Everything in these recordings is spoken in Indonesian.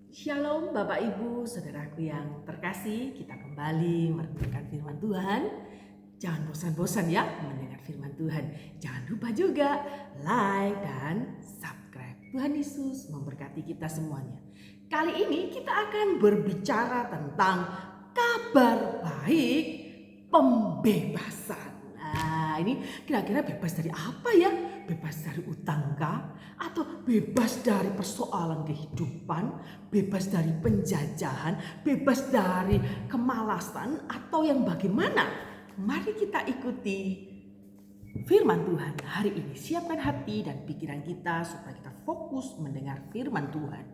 Shalom Bapak Ibu, Saudaraku yang terkasih, kita kembali merenungkan firman Tuhan. Jangan bosan-bosan ya mendengar firman Tuhan. Jangan lupa juga like dan subscribe. Tuhan Yesus memberkati kita semuanya. Kali ini kita akan berbicara tentang kabar baik pembebasan. Nah, ini kira-kira bebas dari apa ya? Bebas dari utang kah? Atau bebas dari persoalan kehidupan? Bebas dari penjajahan? Bebas dari kemalasan? Atau yang bagaimana? Mari kita ikuti firman Tuhan hari ini. Siapkan hati dan pikiran kita supaya kita fokus mendengar firman Tuhan.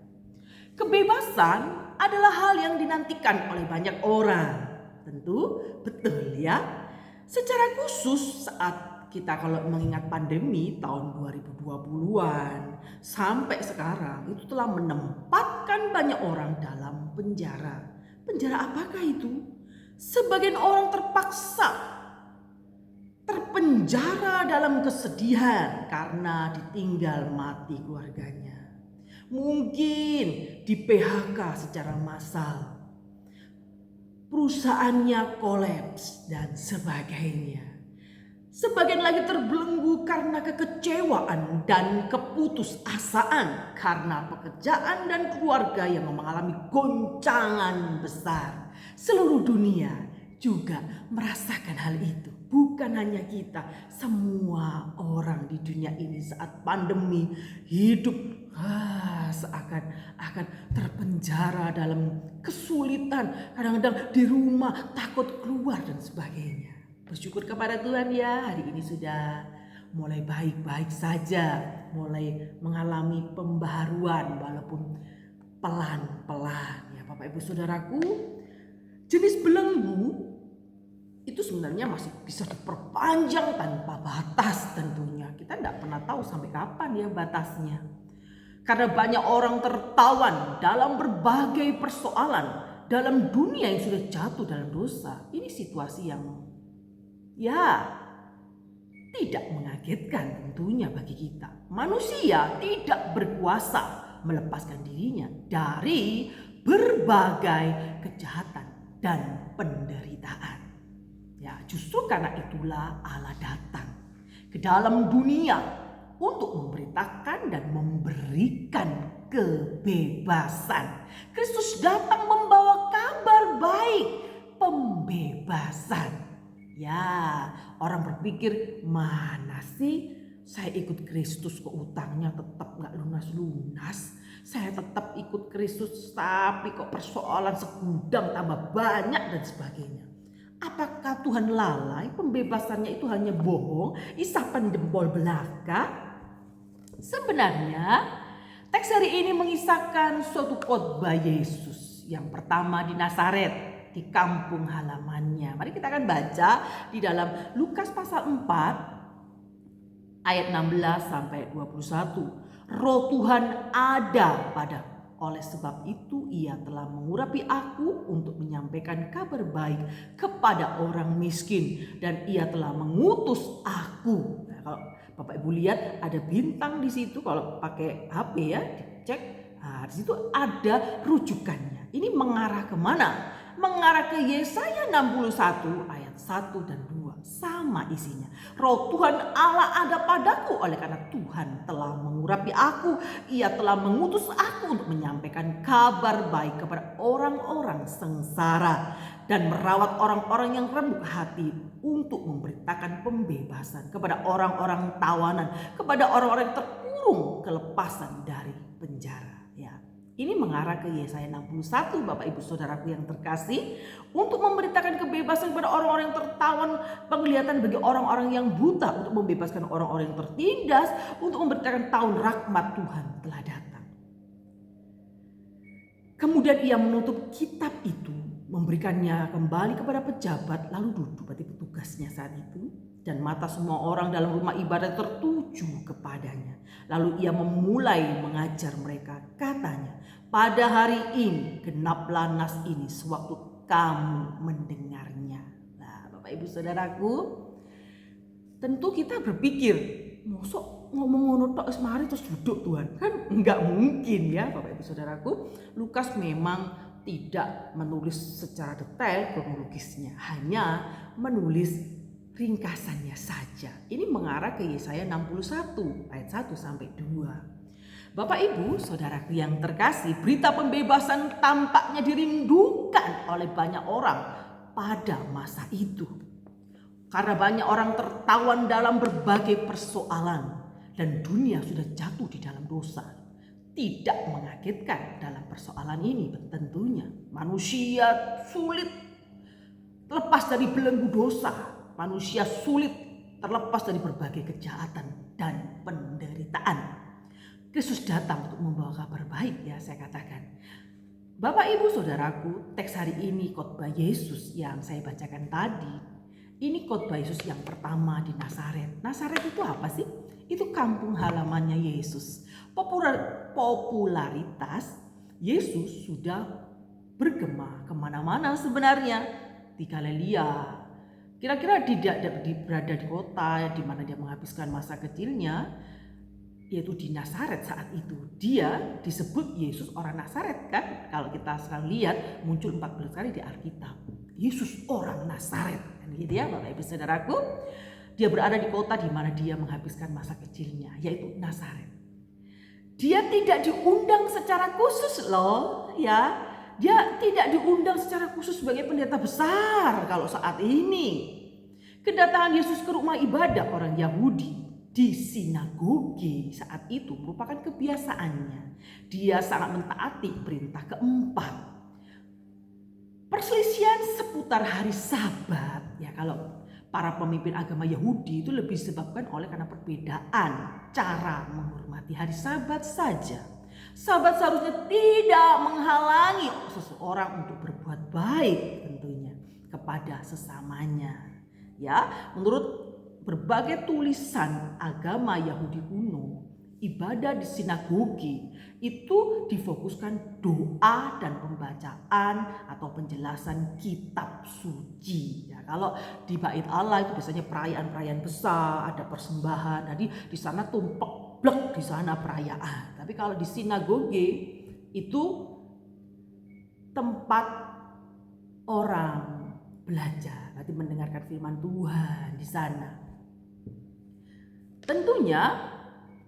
Kebebasan adalah hal yang dinantikan oleh banyak orang. Tentu betul ya. Secara khusus saat kita kalau mengingat pandemi tahun 2020-an sampai sekarang itu telah menempatkan banyak orang dalam penjara. Penjara apakah itu? Sebagian orang terpaksa terpenjara dalam kesedihan karena ditinggal mati keluarganya. Mungkin di PHK secara massal, perusahaannya kolaps dan sebagainya. Sebagian lagi terbelenggu karena kekecewaan dan keputusasaan karena pekerjaan dan keluarga yang mengalami goncangan besar. Seluruh dunia juga merasakan hal itu. Bukan hanya kita, semua orang di dunia ini saat pandemi hidup seakan-akan terpenjara dalam kesulitan, kadang-kadang di rumah takut keluar dan sebagainya. Bersyukur kepada Tuhan ya, hari ini sudah mulai baik-baik saja, mulai mengalami pembaharuan walaupun pelan-pelan ya Bapak Ibu Saudaraku. Jenis belenggu itu sebenarnya masih bisa diperpanjang tanpa batas tentunya. Kita tidak pernah tahu sampai kapan ya batasnya. Karena banyak orang tertawan dalam berbagai persoalan dalam dunia yang sudah jatuh dalam dosa. Ini situasi yang ya tidak mengagetkan tentunya bagi kita. Manusia tidak berkuasa melepaskan dirinya dari berbagai kejahatan dan penderitaan. Ya, justru karena itulah Allah datang ke dalam dunia untuk memberitakan dan memberikan kebebasan. Kristus datang membawa kabar baik pembebasan. Ya, orang berpikir, mana sih saya ikut Kristus kok utangnya tetap gak lunas-lunas. Saya tetap ikut Kristus tapi kok persoalan segudang tambah banyak dan sebagainya. Apakah Tuhan lalai? Pembebasannya itu hanya bohong, isapan jempol belaka? Sebenarnya teks hari ini mengisahkan suatu khotbah Yesus yang pertama di Nazaret, di kampung halamannya. Mari kita akan baca di dalam Lukas pasal 4 ayat 16 sampai 21. Roh Tuhan ada padaku. Oleh sebab itu ia telah mengurapi aku untuk menyampaikan kabar baik kepada orang miskin. Dan ia telah mengutus aku. Nah, kalau Bapak Ibu lihat ada bintang di situ, kalau pakai HP ya dicek. Nah, di situ ada rujukannya. Ini mengarah kemana? Mengarah ke Yesaya 61 ayat 1 dan 2. Sama isinya. Roh Tuhan Allah ada padaku oleh karena Tuhan telah mengurapi aku. Ia telah mengutus aku untuk menyampaikan kabar baik kepada orang-orang sengsara dan merawat orang-orang yang remuk hati, untuk memberitakan pembebasan kepada orang-orang tawanan, kepada orang-orang yang terkurung kelepasan dari penjara. Ya. Ini mengarah ke Yesaya 61 Bapak Ibu Saudaraku yang terkasih, untuk memberitakan kebebasan kepada orang-orang yang tertawan, penglihatan bagi orang-orang yang buta, untuk membebaskan orang-orang yang tertindas, untuk memberitakan tahun rahmat Tuhan telah datang. Kemudian ia menutup kitab itu, memberikannya kembali kepada pejabat, lalu duduk berarti petugasnya saat itu, dan mata semua orang dalam rumah ibadat tertuju kepadanya. Lalu ia memulai mengajar mereka, katanya, pada hari ini genaplah nas ini sewaktu kamu mendengarnya. Nah, Bapak Ibu Saudaraku, tentu kita berpikir, mosok ngomong ngono tok wis mari terus duduk Tuhan? Kan enggak mungkin ya Bapak Ibu Saudaraku. Lukas memang tidak menulis secara detail kronologisnya, hanya menulis ringkasannya saja. Ini mengarah ke Yesaya 61 ayat 1 sampai 2. Bapak Ibu Saudaraku yang terkasih, berita pembebasan tampaknya dirindukan oleh banyak orang pada masa itu. Karena banyak orang tertawan dalam berbagai persoalan dan dunia sudah jatuh di dalam dosa. Tidak mengagetkan dalam persoalan ini tentunya. Manusia sulit terlepas dari belenggu dosa. Manusia sulit terlepas dari berbagai kejahatan dan penderitaan. Kristus datang untuk membawa kabar baik ya saya katakan. Bapak Ibu Saudaraku, teks hari ini khotbah Yesus yang saya bacakan tadi. Ini khotbah Yesus yang pertama di Nazaret. Nazaret itu apa sih? Itu kampung halamannya Yesus. Popularitas Yesus sudah bergema kemana-mana sebenarnya. Di Galilea, kira-kira tidak berada di kota di mana dia menghabiskan masa kecilnya, yaitu di Nazaret saat itu. Dia disebut Yesus orang Nazaret kan? Kalau kita selalu lihat muncul 14 kali di Alkitab. Yesus orang Nazaret, kan gitu ya Bapak Ibu Saudaraku. Dia berada di kota di mana dia menghabiskan masa kecilnya, yaitu Nazaret. Dia tidak diundang secara khusus loh, ya. Dia tidak diundang secara khusus sebagai pendeta besar kalau saat ini. Kedatangan Yesus ke rumah ibadah orang Yahudi di sinagoge saat itu merupakan kebiasaannya. Dia sangat mentaati perintah keempat. Perselisihan seputar hari Sabat, ya kalau para pemimpin agama Yahudi itu lebih disebabkan karena perbedaan cara menghormati hari Sabat saja. Sabat seharusnya tidak menghalangi seseorang untuk berbuat baik tentunya kepada sesamanya. Ya, menurut berbagai tulisan agama Yahudi kuno, ibadah di sinagoge itu difokuskan doa dan pembacaan atau penjelasan kitab suci. Ya, kalau di Bait Allah itu biasanya perayaan-perayaan besar, ada persembahan. Jadi di sana tumpek blek di sana perayaan. Tapi kalau di sinagoge itu tempat orang belajar, berarti mendengarkan firman Tuhan di sana. Tentunya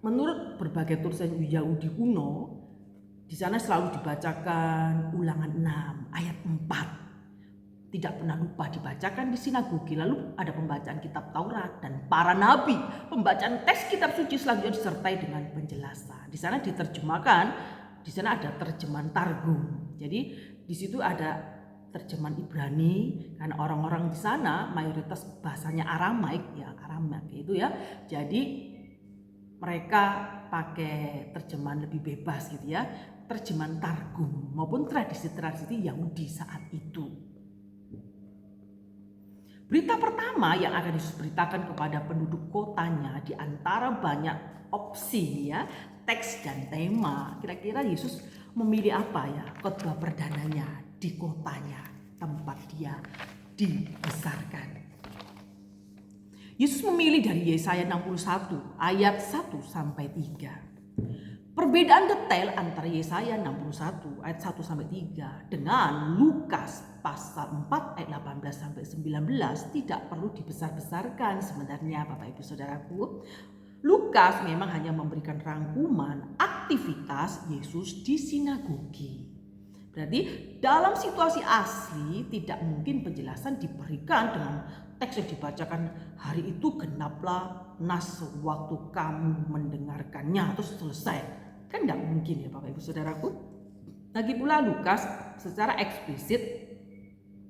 menurut berbagai tulisan Yahudi kuno, di sana selalu dibacakan Ulangan 6 ayat 4. Tidak pernah lupa dibacakan di sinagoge. Lalu ada pembacaan kitab Taurat dan para nabi. Pembacaan teks kitab suci selanjutnya disertai dengan penjelasan. Di sana diterjemahkan, di sana ada terjemahan Targum. Jadi di situ ada terjemahan Ibrani karena orang-orang di sana mayoritas bahasanya Aramaik itu ya. Jadi mereka pakai terjemahan lebih bebas gitu ya, terjemahan Targum maupun tradisi-tradisi Yahudi saat itu. Berita pertama yang akan diberitakan kepada penduduk kotanya di antara banyak opsi ya, teks dan tema. Kira-kira Yesus memilih apa ya khotbah perdananya di kotanya tempat dia dibesarkan. Yesus memilih dari Yesaya 61 ayat 1 sampai 3. Perbedaan detail antara Yesaya 61 ayat 1 sampai 3 dengan Lukas pasal 4 ayat 18 sampai 19 tidak perlu dibesar-besarkan sebenarnya Bapak Ibu Saudaraku. Lukas memang hanya memberikan rangkuman aktivitas Yesus di sinagoge. Berarti dalam situasi asli tidak mungkin penjelasan diberikan dengan teks yang dibacakan hari itu genaplah nas waktu kamu mendengarkannya terus selesai. Kan tidak mungkin ya Bapak Ibu Saudaraku. Lagi pula Lukas secara eksplisit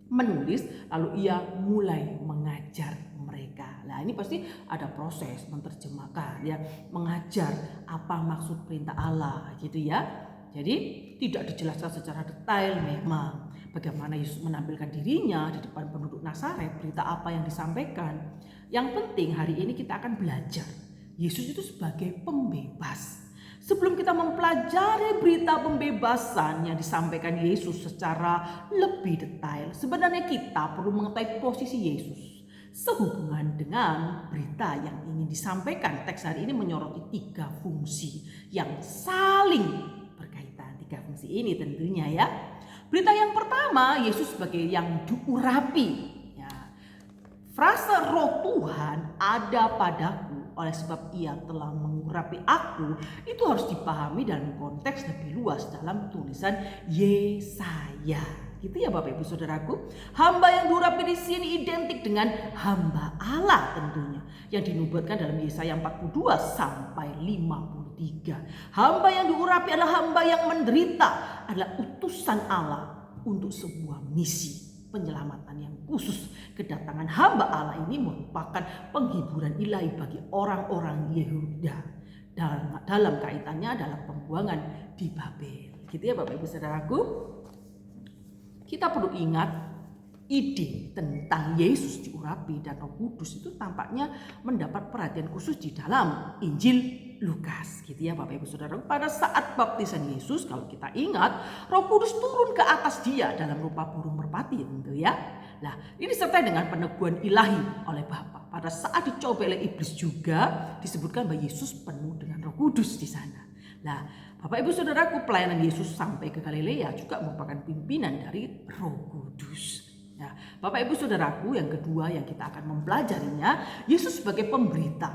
menulis lalu ia mulai mengajar mereka. Nah ini pasti ada proses menerjemahkan ya, mengajar apa maksud perintah Allah gitu ya. Jadi tidak dijelaskan secara detail memang bagaimana Yesus menampilkan dirinya di depan penduduk Nazaret, berita apa yang disampaikan. Yang penting hari ini kita akan belajar Yesus itu sebagai pembebas. Sebelum kita mempelajari berita pembebasan yang disampaikan Yesus secara lebih detail, sebenarnya kita perlu mengetahui posisi Yesus Sehubungan dengan berita yang ingin disampaikan, teks hari ini menyoroti 3 fungsi yang saling berkaitan. 3 fungsi ini tentunya ya. Berita yang pertama, Yesus sebagai yang diurapi. Ya. Frase roh Tuhan ada padaku oleh sebab ia telah mengurapi aku, itu harus dipahami dalam konteks lebih luas dalam tulisan Yesaya. Gitu ya Bapak Ibu Saudaraku. Hamba yang diurapi di sini identik dengan hamba Allah tentunya, yang dinubuatkan dalam Yesaya 42 sampai 53. Hamba yang diurapi adalah hamba yang menderita, adalah utusan Allah untuk sebuah misi penyelamatan yang khusus. Kedatangan hamba Allah ini merupakan penghiburan ilahi bagi orang-orang Yehuda dalam kaitannya dalam pembuangan di Babel. Gitu ya Bapak Ibu Saudaraku. Kita perlu ingat ide tentang Yesus diurapi dan Roh Kudus itu tampaknya mendapat perhatian khusus di dalam Injil Lukas. Gitu ya Bapak Ibu Saudara. Pada saat baptisan Yesus, kalau kita ingat, Roh Kudus turun ke atas dia dalam rupa burung merpati tentu ya. Nah, ini disertai dengan peneguhan ilahi oleh Bapa. Pada saat dicoba oleh iblis juga disebutkan bahwa Yesus penuh dengan Roh Kudus di sana. Nah, Bapak Ibu Saudaraku, pelayanan Yesus sampai ke Galilea juga merupakan pimpinan dari Roh Kudus. Nah, Bapak Ibu Saudaraku, yang kedua yang kita akan mempelajarinya, Yesus sebagai pemberita.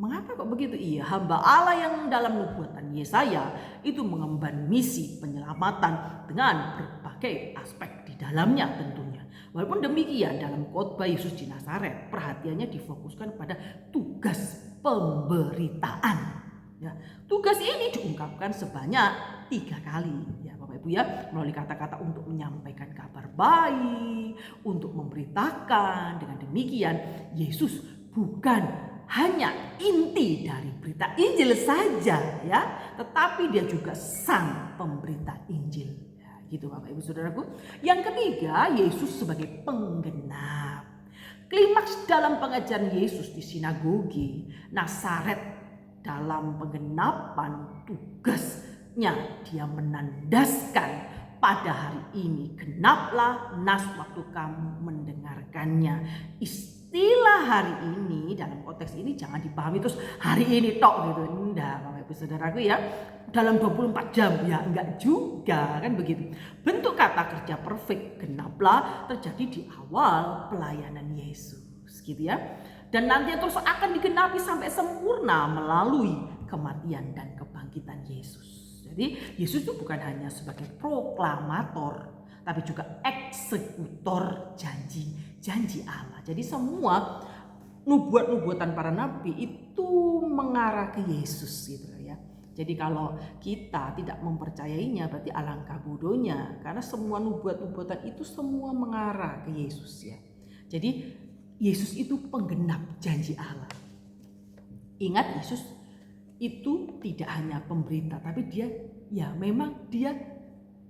Mengapa kok begitu? Iya, hamba Allah yang dalam nubuatan Yesaya itu mengemban misi penyelamatan dengan berbagai aspek di dalamnya tentunya. Walaupun demikian, dalam khotbah Yesus di Nazaret, perhatiannya difokuskan pada tugas pemberitaan. Ya, tugas ini diungkapkan sebanyak 3 kali ya Bapak Ibu ya, melalui kata-kata untuk menyampaikan kabar baik, untuk memberitakan. Dengan demikian Yesus bukan hanya inti dari berita Injil saja ya, tetapi dia juga sang pemberita Injil. Ya, gitu Bapak Ibu Saudaraku. Yang ketiga, Yesus sebagai penggenap. Klimaks dalam pengajaran Yesus di sinagoge Nazaret dalam penggenapan tugasnya, dia menandaskan pada hari ini genaplah nas waktu kamu mendengarkannya. Istilah hari ini dalam konteks ini jangan dipahami terus hari ini tok gitu. Enggak Bapak Ibu Saudaraku ya. Dalam 24 jam ya enggak juga kan begitu. Bentuk kata kerja perfect genaplah terjadi di awal pelayanan Yesus gitu ya. Dan nanti terus akan digenapi sampai sempurna melalui kematian dan kebangkitan Yesus. Jadi Yesus itu bukan hanya sebagai proklamator, tapi juga eksekutor janji-janji Allah. Jadi semua nubuatan para nabi itu mengarah ke Yesus gitu ya. Jadi kalau kita tidak mempercayainya berarti alangkah bodohnya, karena semua nubuatan itu semua mengarah ke Yesus ya. Jadi Yesus itu penggenap janji Allah. Ingat, Yesus itu tidak hanya pemberita, tapi dia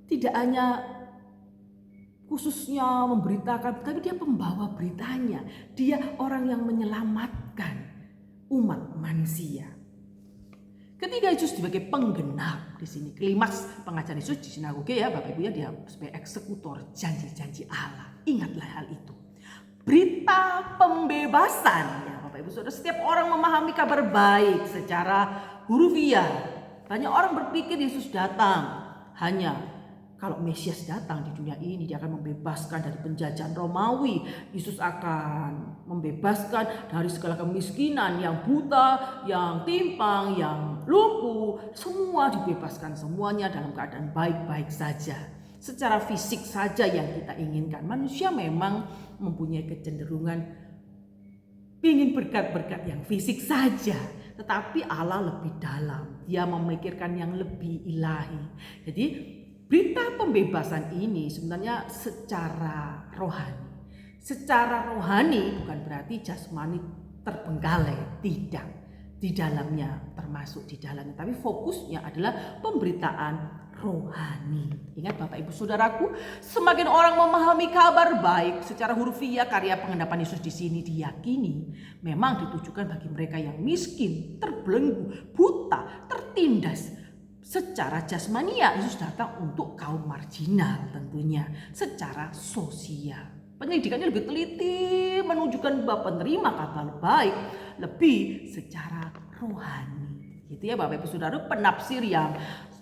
tidak hanya khususnya memberitakan, tapi dia pembawa beritanya. Dia orang yang menyelamatkan umat manusia. Ketika Yesus sebagai penggenap di sini, klimaks pengajaran Yesus di sinagoge ya Bapak Ibu ya, dia sebagai eksekutor janji-janji Allah. Ingatlah hal itu. Berita pembebasan ya Bapak Ibu Saudara, setiap orang memahami kabar baik secara hurufiah. Banyak orang berpikir Yesus datang hanya kalau Mesias datang di dunia ini dia akan membebaskan dari penjajahan Romawi. Yesus akan membebaskan dari segala kemiskinan, yang buta, yang timpang, yang lumpuh, semua dibebaskan, semuanya dalam keadaan baik-baik saja. Secara fisik saja yang kita inginkan. Manusia memang mempunyai kecenderungan ingin berkat-berkat yang fisik saja. Tetapi Allah lebih dalam. Dia memikirkan yang lebih ilahi. Jadi berita pembebasan ini sebenarnya secara rohani. Secara rohani bukan berarti jasmani terbengkalai. Tidak. Di dalamnya, termasuk di dalamnya. Tapi fokusnya adalah pemberitaan rohani. Ingat Bapak Ibu Saudaraku, semakin orang memahami kabar baik secara hurufiah, karya pengendapan Yesus di sini diyakini memang ditujukan bagi mereka yang miskin, terbelenggu, buta, tertindas. Secara jasmania Yesus datang untuk kaum marginal tentunya, secara sosial. Penyidikannya lebih teliti, menunjukkan bahwa penerima kabar baik lebih secara rohani. Gitu ya Bapak Ibu Saudara, penafsir yang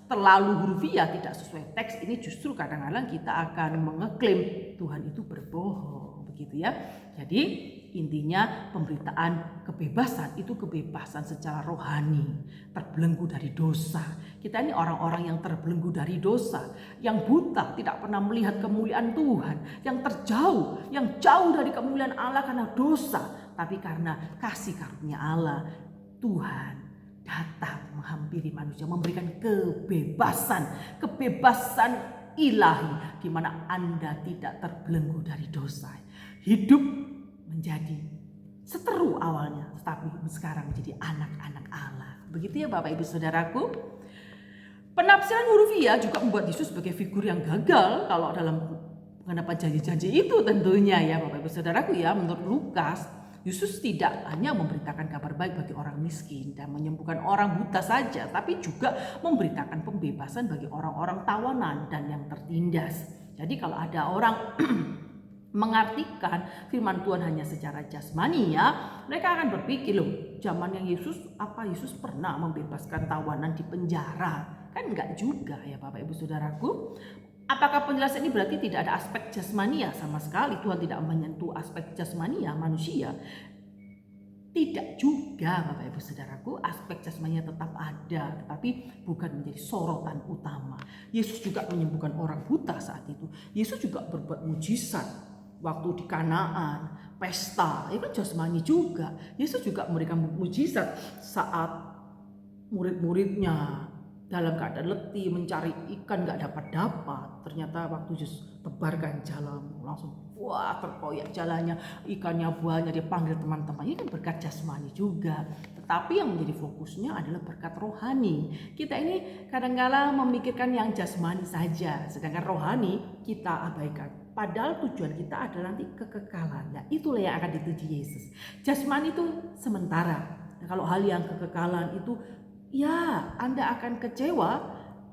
terlalu hurufiah tidak sesuai teks ini justru kadang-kadang kita akan mengeklaim Tuhan itu berbohong, begitu ya. Jadi intinya pemberitaan kebebasan itu kebebasan secara rohani, terbelenggu dari dosa. Kita ini orang-orang yang terbelenggu dari dosa, yang buta, tidak pernah melihat kemuliaan Tuhan, yang jauh dari kemuliaan Allah karena dosa, tapi karena kasih karunia Allah, Tuhan datang menghampiri manusia, memberikan kebebasan ilahi di mana Anda tidak terbelenggu dari dosa. Hidup menjadi seteru awalnya, tetapi sekarang menjadi anak-anak Allah. Begitu ya Bapak Ibu Saudaraku. Penafsiran hurufiah juga membuat Yesus sebagai figur yang gagal kalau dalam pengenapan janji-janji itu tentunya ya Bapak Ibu Saudaraku ya. Menurut Lukas, Yesus tidak hanya memberitakan kabar baik bagi orang miskin dan menyembuhkan orang buta saja, tapi juga memberitakan pembebasan bagi orang-orang tawanan dan yang tertindas. Jadi kalau ada orang mengartikan firman Tuhan hanya secara jasmani ya, mereka akan berpikir, loh zamannya Yesus, apa Yesus pernah membebaskan tawanan di penjara? Kan enggak juga ya Bapak Ibu Saudaraku. Apakah penjelasan ini berarti tidak ada aspek jasmania sama sekali? Tuhan tidak menyentuh aspek jasmania manusia? Tidak juga Bapak Ibu Saudaraku, aspek jasmania tetap ada, tetapi bukan menjadi sorotan utama. Yesus juga menyembuhkan orang buta saat itu. Yesus juga berbuat mujizat waktu di Kanaan, pesta, itu kan jasmani juga. Yesus juga memberikan mujizat saat murid-muridnya dalam keadaan letih mencari ikan gak dapat. Ternyata waktu Yesus tebarkan jalan, langsung wah terkoyak jalannya, ikannya buahnya, dia panggil teman-teman. Ini kan berkat jasmani juga. Tetapi yang menjadi fokusnya adalah berkat rohani. Kita ini kadang-kadang memikirkan yang jasmani saja, sedangkan rohani kita abaikan. Padahal tujuan kita adalah nanti kekekalan. Nah, itulah yang akan dituju Yesus. Jasmani itu sementara. Nah, kalau hal yang kekekalan itu, ya Anda akan kecewa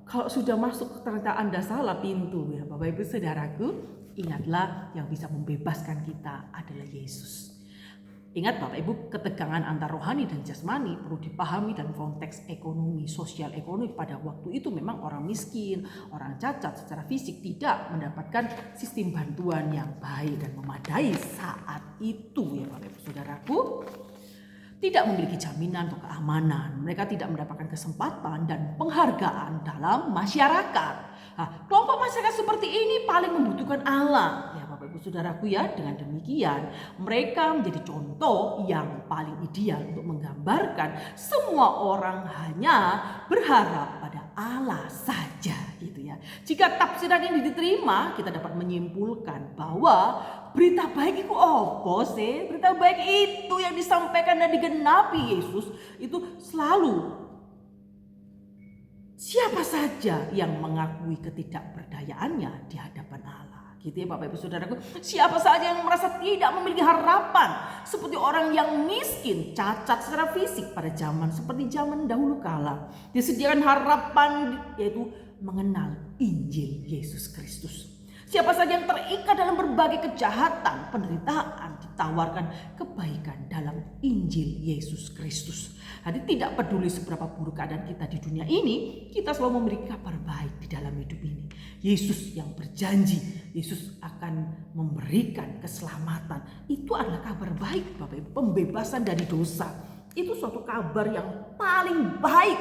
kalau sudah masuk ternyata Anda salah pintu ya Bapak Ibu Saudaraku. Ingatlah yang bisa membebaskan kita adalah Yesus. Ingat Bapak Ibu, ketegangan antara rohani dan jasmani perlu dipahami dalam konteks ekonomi, sosial ekonomi. Pada waktu itu memang orang miskin, orang cacat secara fisik tidak mendapatkan sistem bantuan yang baik dan memadai saat itu ya Bapak Ibu Saudaraku. Tidak memiliki jaminan atau keamanan. Mereka tidak mendapatkan kesempatan dan penghargaan dalam masyarakat. Nah, kelompok masyarakat seperti ini paling membutuhkan Allah. Ya Bapak Ibu Saudaraku ya, dengan demikian mereka menjadi contoh yang paling ideal untuk menggambarkan semua orang hanya berharap pada Allah saja gitu ya. Jika tafsiran ini diterima, kita dapat menyimpulkan bahwa berita baik itu apa sih? Berita baik itu yang disampaikan dan digenapi Yesus itu selalu siapa saja yang mengakui ketidakberdayaannya di hadapan Allah. Gitu ya Bapak Ibu Saudaraku. Siapa saja yang merasa tidak memiliki harapan. Seperti orang yang miskin, cacat secara fisik pada zaman seperti zaman dahulu kala. Disediakan harapan yaitu mengenal Injil Yesus Kristus. Siapa saja yang terikat dalam berbagai kejahatan, penderitaan, ditawarkan kebaikan dalam Injil Yesus Kristus. Jadi tidak peduli seberapa buruk keadaan kita di dunia ini, kita selalu memiliki kabar baik di dalam hidup ini. Yesus yang berjanji, Yesus akan memberikan keselamatan. Itu adalah kabar baik Bapak Ibu, pembebasan dari dosa. Itu suatu kabar yang paling baik.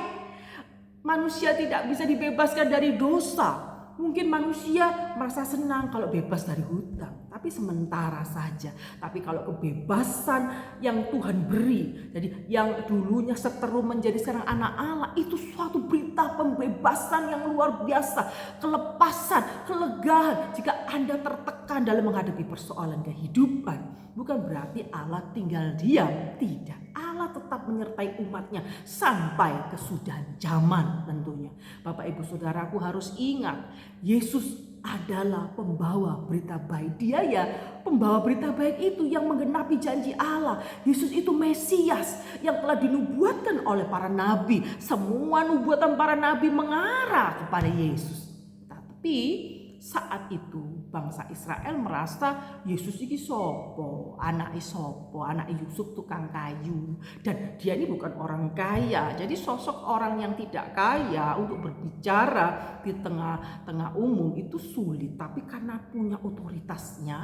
Manusia tidak bisa dibebaskan dari dosa. Mungkin manusia merasa senang kalau bebas dari hutang, tapi sementara saja. Tapi kalau kebebasan yang Tuhan beri, jadi yang dulunya seteru menjadi sekarang anak Allah, itu suatu berita pembebasan yang luar biasa, kelepasan, kelegaan. Jika Anda tertekan dalam menghadapi persoalan kehidupan, bukan berarti Allah tinggal diam, tidak. Allah tetap menyertai umatnya sampai kesudahan zaman tentunya. Bapak Ibu Saudaraku harus ingat, Yesus adalah pembawa berita baik. Dia ya pembawa berita baik itu yang menggenapi janji Allah. Yesus itu Mesias yang telah dinubuatkan oleh para nabi. Semua nubuatan para nabi mengarah kepada Yesus. Tapi saat itu bangsa Israel merasa Yesus ini sopo, anak Yusuf tukang kayu, dan dia ini bukan orang kaya. Jadi sosok orang yang tidak kaya untuk berbicara di tengah-tengah umum itu sulit. Tapi karena punya otoritasnya,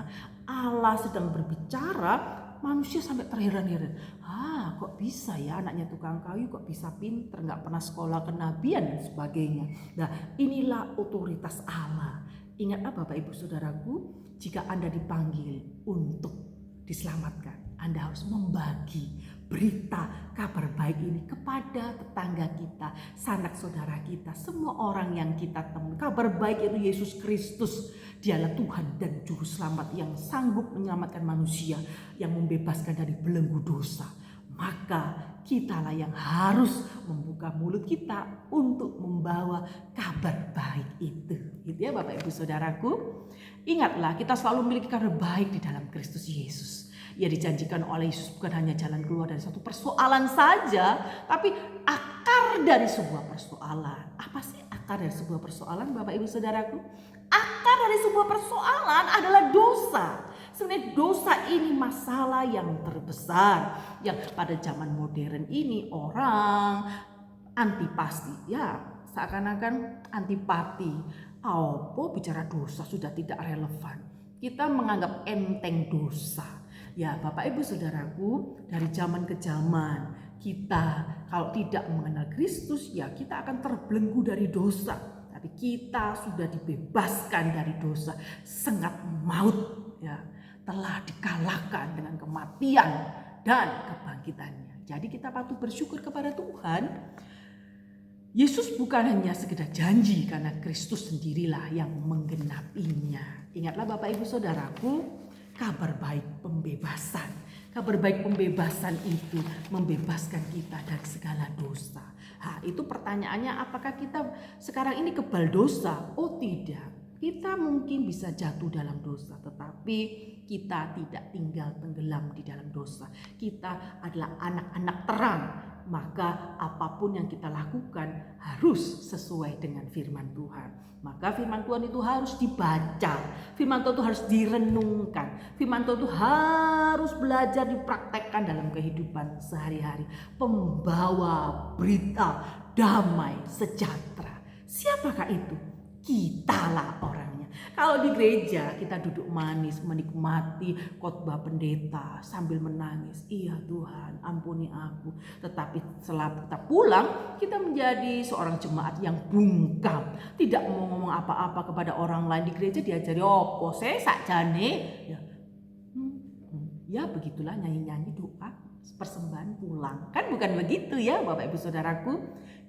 Allah sedang berbicara, manusia sampai terheran-heran. Kok bisa ya anaknya tukang kayu kok bisa pinter, gak pernah sekolah kenabian dan sebagainya. Nah, inilah otoritas Allah. Ingatlah Bapak Ibu Saudaraku, jika Anda dipanggil untuk diselamatkan, Anda harus membagi berita kabar baik ini kepada tetangga kita, sanak saudara kita, semua orang yang kita temui. Kabar baik itu Yesus Kristus. Dialah Tuhan dan Juru Selamat yang sanggup menyelamatkan manusia, yang membebaskan dari belenggu dosa. Maka kitalah yang harus membuka mulut kita untuk membawa kabar baik itu. Gitu ya Bapak Ibu Saudaraku. Ingatlah, kita selalu memiliki kabar baik di dalam Kristus Yesus. Ia dijanjikan oleh Yesus bukan hanya jalan keluar dari satu persoalan saja, tapi akar dari sebuah persoalan. Apa sih akar dari sebuah persoalan Bapak Ibu Saudaraku? Akar dari sebuah persoalan adalah dosa. Sebenarnya dosa ini masalah yang terbesar yang pada zaman modern ini orang antipati, ya seakan-akan antipati. Bicara dosa sudah tidak relevan. Kita menganggap enteng dosa. Ya Bapak Ibu Saudaraku, dari zaman ke zaman kita kalau tidak mengenal Kristus, ya kita akan terbelenggu dari dosa. Tapi kita sudah dibebaskan dari dosa. Sengat maut ya telah dikalahkan dengan kematian dan kebangkitannya. Jadi kita patut bersyukur kepada Tuhan. Yesus bukan hanya sekedar janji, karena Kristus sendirilah yang menggenapinya. Ingatlah Bapak Ibu Saudaraku, kabar baik pembebasan. Kabar baik pembebasan itu membebaskan kita dari segala dosa. Itu pertanyaannya, apakah kita sekarang ini kebal dosa? Oh tidak. Kita mungkin bisa jatuh dalam dosa, tetapi kita tidak tinggal tenggelam di dalam dosa. Kita adalah anak-anak terang, maka apapun yang kita lakukan harus sesuai dengan firman Tuhan. Maka firman Tuhan itu harus dibaca, firman Tuhan itu harus direnungkan, firman Tuhan itu harus belajar dipraktekkan dalam kehidupan sehari-hari. Pembawa berita damai sejahtera. Siapakah itu? Kitalah orangnya. Kalau di gereja kita duduk manis menikmati khotbah pendeta sambil menangis, iya Tuhan ampuni aku. Tetapi setelah kita pulang, kita menjadi seorang jemaat yang bungkam, tidak mau ngomong apa-apa kepada orang lain. Di gereja diajari opo saya sakjane ya begitulah, nyanyi-nyanyi doa persembahan pulang. Kan bukan begitu ya Bapak Ibu Saudaraku.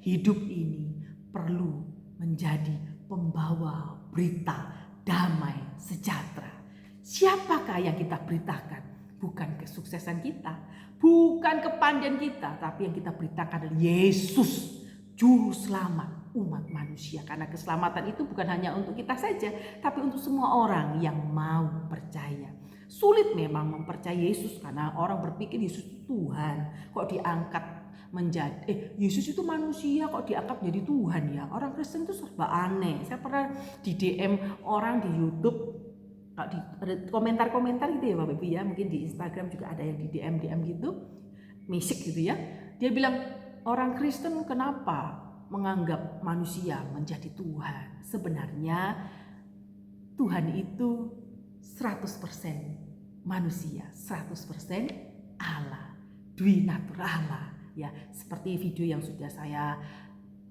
Hidup ini perlu menjadi pembawa berita damai sejahtera. Siapakah yang kita beritakan? Bukan kesuksesan kita, bukan kepandaian kita, tapi yang kita beritakan adalah Yesus, Juru Selamat umat manusia. Karena keselamatan itu bukan hanya untuk kita saja, tapi untuk semua orang yang mau percaya. Sulit memang mempercayai Yesus karena orang berpikir Yesus itu Tuhan. Kok diangkat menjadi Yesus itu manusia kok dianggap jadi Tuhan ya. Orang Kristen itu serba aneh. Saya pernah di DM orang di YouTube, ada komentar-komentar gitu ya Bapak Ibu ya, mungkin di Instagram juga ada yang di DM gitu, misik gitu ya. Dia bilang orang Kristen kenapa menganggap manusia menjadi Tuhan? Sebenarnya Tuhan itu 100% manusia, 100% Allah, dwi naturala. Ya, seperti video yang sudah saya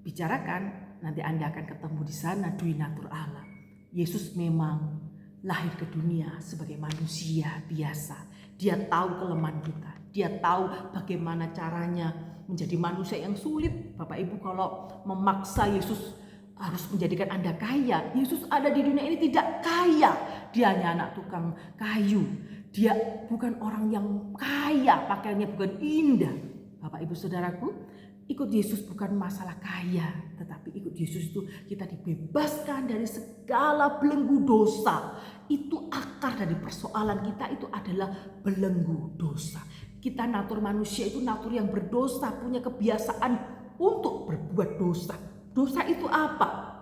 bicarakan, nanti Anda akan ketemu di sana dwi natur Allah. Yesus memang lahir ke dunia sebagai manusia biasa. Dia tahu kelemahan kita. Dia tahu bagaimana caranya menjadi manusia yang sulit. Bapak Ibu kalau memaksa Yesus harus menjadikan Anda kaya. Yesus ada di dunia ini tidak kaya. Dia hanya anak tukang kayu. Dia bukan orang yang kaya, pakaiannya bukan indah. Bapak Ibu Saudaraku, ikut Yesus bukan masalah kaya, tetapi ikut Yesus itu kita dibebaskan dari segala belenggu dosa. Itu akar dari persoalan kita, itu adalah belenggu dosa. Kita natur manusia itu natur yang berdosa, punya kebiasaan untuk berbuat dosa. Dosa itu apa?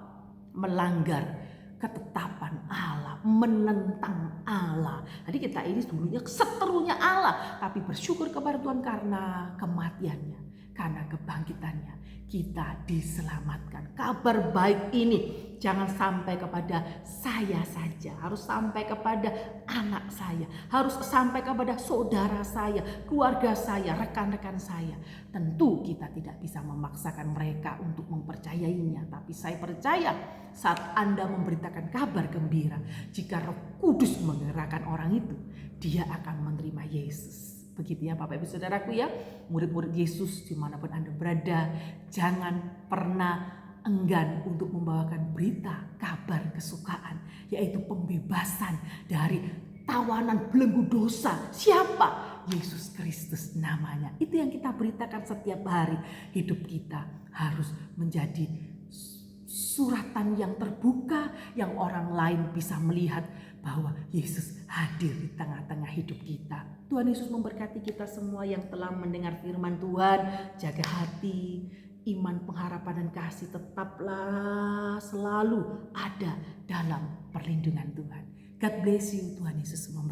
Melanggar ketetapan Allah, menentang Allah. Jadi kita ini dulunya seterunya Allah, tapi bersyukur kepada Tuhan karena kematiannya, karena kebangkitannya kita diselamatkan. Kabar baik ini jangan sampai kepada saya saja, harus sampai kepada anak saya, harus sampai kepada saudara saya, keluarga saya, rekan-rekan saya. Tentu kita tidak bisa memaksakan mereka untuk mempercayainya, tapi saya percaya saat Anda memberitakan kabar gembira, jika Roh Kudus menggerakkan orang itu, dia akan menerima Yesus. Begitu ya Bapak Ibu Saudaraku ya, murid-murid Yesus dimanapun Anda berada, jangan pernah enggan untuk membawakan berita kabar kesukaan, yaitu pembebasan dari tawanan belenggu dosa. Siapa? Yesus Kristus namanya. Itu yang kita beritakan setiap hari. Hidup kita harus menjadi suratan yang terbuka, yang orang lain bisa melihat bahwa Yesus hadir di tengah-tengah hidup kita. Tuhan Yesus memberkati kita semua yang telah mendengar firman Tuhan. Jaga hati, iman, pengharapan, dan kasih tetaplah selalu ada dalam perlindungan Tuhan. God bless you. Tuhan Yesus memberkati.